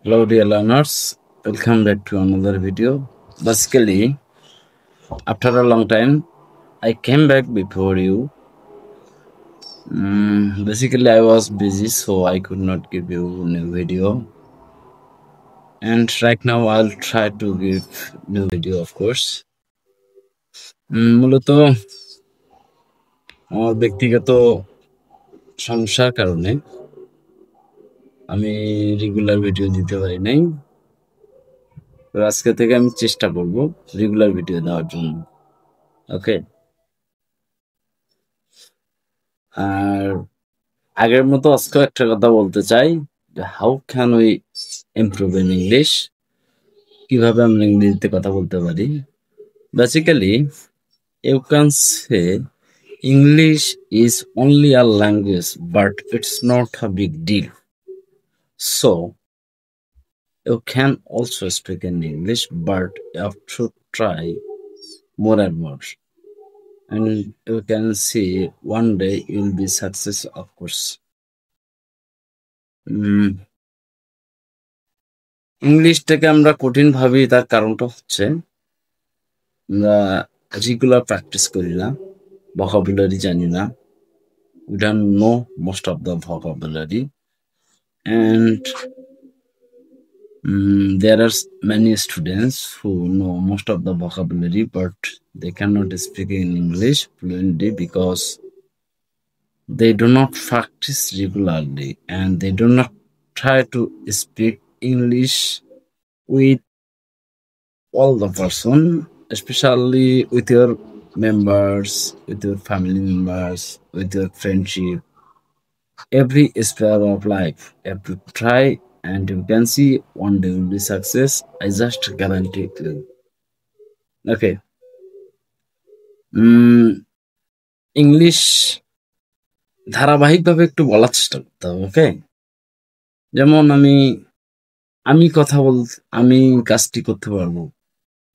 Hello dear learners, welcome back to another video. Basically, after a long time, I came back before you. Basically, I was busy, so I could not give you new video. And right now, I'll try to give new video, of course. মূলত আমার ব্যক্তিগত সমস্যার কারণে আমি regular video দিতে পারি নাই। তো আজকে থেকে আমি চেষ্টা করব রেগুলার ভিডিও দেওয়ার জন্য। ওকে, আর আগের মতো আজকে একটা কথা বলতে চাই যে how can we improve in English, কিভাবে আমরা ইংরেজিতে কথা বলতে পারি। Basically you can say English is only a language but it's not a big deal, so you can also speak in English but you have to try more and more, and you can see one day you will be success, of course. ইংলিশটাকে আমরা কঠিন ভাবি, তার কারণটা হচ্ছে আমরা regular practice করি না, vocabulary জানি না, we don't know most of the vocabulary, and there are many students who know most of the vocabulary but they cannot speak in English fluently because they do not practice regularly and they do not try to speak English with all the person, especially with your members, with your family members, with your friendship, every sphere of life. You have to try and you can see one day will be success. I just guarantee it to you. Okay. English ধারাবাহিকভাবে একটু বলার চেষ্টা করতে হবে। ওকে, যেমন আমি কথা আমি কাজটি করতে পারবো।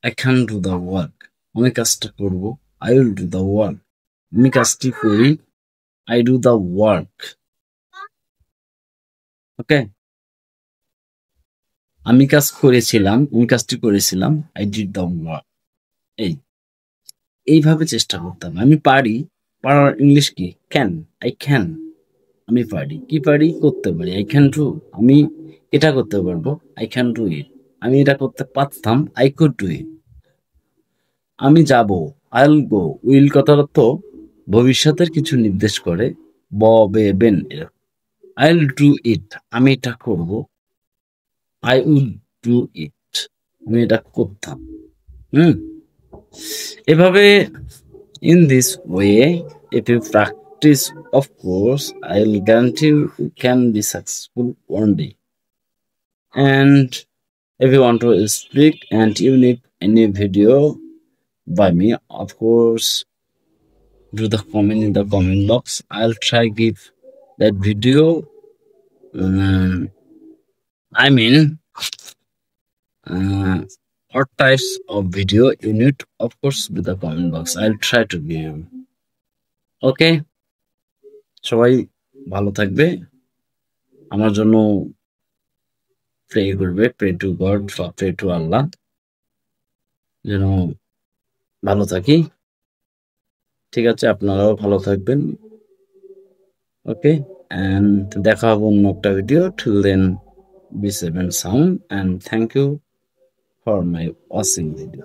I can do the work. আমি কাজটা করব। I will do the work. আমি কাজটি করি। I do the work. ওকে, আমি কাজটি করেছিলাম। I did the work. এইভাবে চেষ্টা করতে হবে। আমি পারি, পারার ইংলিশ কি? ক্যান। I can. আমি পারি, কি পারি? করতে পারি। I can do. আমি এটা করতে পারবো। I can do it. আমি এটা করতে পারতাম। I could do it. আমি যাব, I'll go. will কথাটা তো ভবিষ্যতের কিছু নির্দেশ করে, বে বেন। I'll do it. আমি এটা করব। I would do it. আমি এটা করতাম। এভাবে in this way, if you practice, of course, I'll guarantee you can be successful one day. And if you want to speak and you need any video by me, of course, do the comment in the comment box. I'll try give that video. I mean, what types of video you need, of course, with the comment box. I'll try to give. Okay, সবাই ভালো থাকবে, আমার জন্য pray করবে, pray to God, pray to Allah যেন ভালো থাকি। ঠিক আছে, আপনারাও ভালো থাকবেন। ওকে, and দেখা হবে অন্য একটা video. Till then, be safe and sound, and thank you for my watching video.